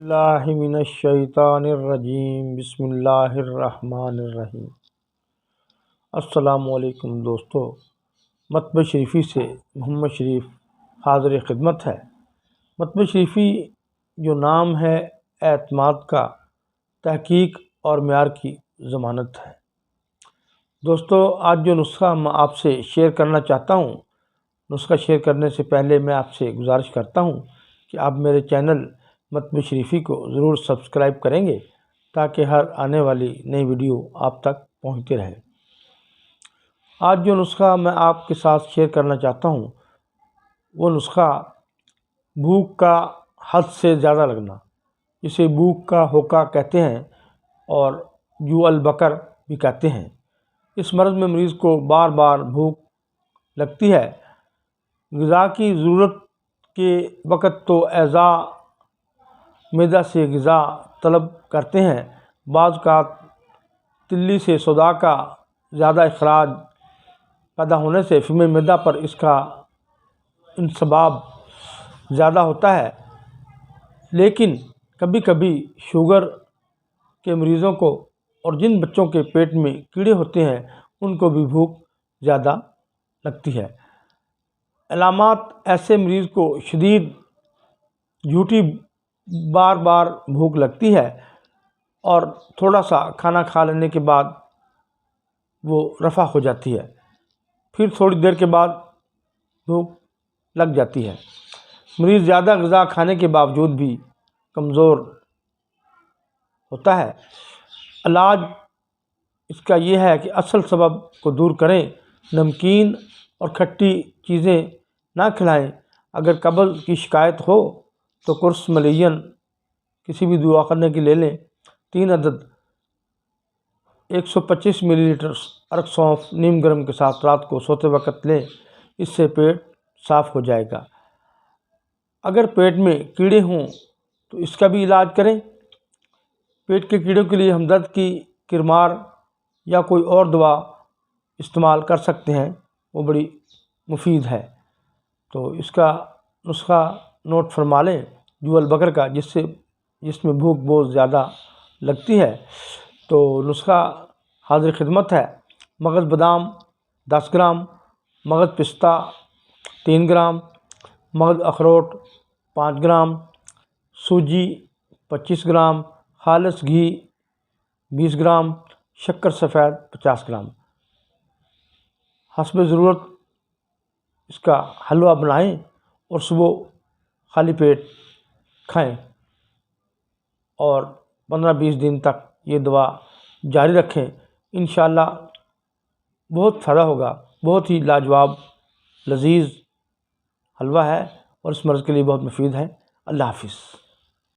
اللہ من الشیطان الرجیم بسم اللہ الرحمن الرحیم۔ السلام علیکم دوستو، مطبع شریفی سے محمد شریف حاضر خدمت ہے۔ مطبع شریفی جو نام ہے اعتماد کا، تحقیق اور معیار کی ضمانت ہے۔ دوستو، آج جو نسخہ میں آپ سے شیئر کرنا چاہتا ہوں، نسخہ شیئر کرنے سے پہلے میں آپ سے گزارش کرتا ہوں کہ آپ میرے چینل مطبع شریفی کو ضرور سبسکرائب کریں گے تاکہ ہر آنے والی نئی ویڈیو آپ تک پہنچتی رہے۔ آج جو نسخہ میں آپ کے ساتھ شیئر کرنا چاہتا ہوں وہ نسخہ بھوک کا حد سے زیادہ لگنا، جسے بھوک کا ہوکا کہتے ہیں اور جو البکر بھی کہتے ہیں۔ اس مرض میں مریض کو بار بار بھوک لگتی ہے۔ غذا کی ضرورت کے وقت تو اعضاء معدہ سے غذا طلب کرتے ہیں، بعض اوقات تلی سے صداع کا زیادہ اخراج پیدا ہونے سے فم معدہ پر اس کا انصباب زیادہ ہوتا ہے۔ لیکن کبھی کبھی شوگر کے مریضوں کو اور جن بچوں کے پیٹ میں کیڑے ہوتے ہیں ان کو بھی بھوک زیادہ لگتی ہے۔ علامات ایسے مریض کو شدید جھوٹی بار بار بھوک لگتی ہے اور تھوڑا سا کھانا کھا لینے کے بعد وہ رفع ہو جاتی ہے، پھر تھوڑی دیر کے بعد بھوک لگ جاتی ہے۔ مریض زیادہ غذا کھانے کے باوجود بھی کمزور ہوتا ہے۔ علاج اس کا یہ ہے کہ اصل سبب کو دور کریں، نمکین اور کھٹی چیزیں نہ کھلائیں۔ اگر قبض کی شکایت ہو تو قرص ملین کسی بھی دعا کرنے کی لے لیں، 3 عدد 125 ملی لیٹر ارگ سونف نیم گرم کے ساتھ رات کو سوتے وقت لیں، اس سے پیٹ صاف ہو جائے گا۔ اگر پیٹ میں کیڑے ہوں تو اس کا بھی علاج کریں۔ پیٹ کے کیڑوں کے لیے ہمدرد کی کرمار یا کوئی اور دوا استعمال کر سکتے ہیں، وہ بڑی مفید ہے۔ تو اس کا نسخہ نوٹ فرما لیں، جو البکر کا، جس میں بھوک بہت زیادہ لگتی ہے۔ تو نسخہ حاضر خدمت ہے۔ مغز بادام 10 گرام، مغز پستہ 3 گرام، مغز اخروٹ 5 گرام، سوجی 25 گرام، خالص گھی 20 گرام، شکر سفید 50 گرام۔ حسب ضرورت اس کا حلوہ بنائیں اور صبح خالی پیٹ کھائیں اور 15-20 دن تک یہ دوا جاری رکھیں۔ انشاءاللہ بہت فائدہ ہوگا۔ بہت ہی لاجواب لذیذ حلوہ ہے اور اس مرض کے لیے بہت مفید ہے۔ اللہ حافظ۔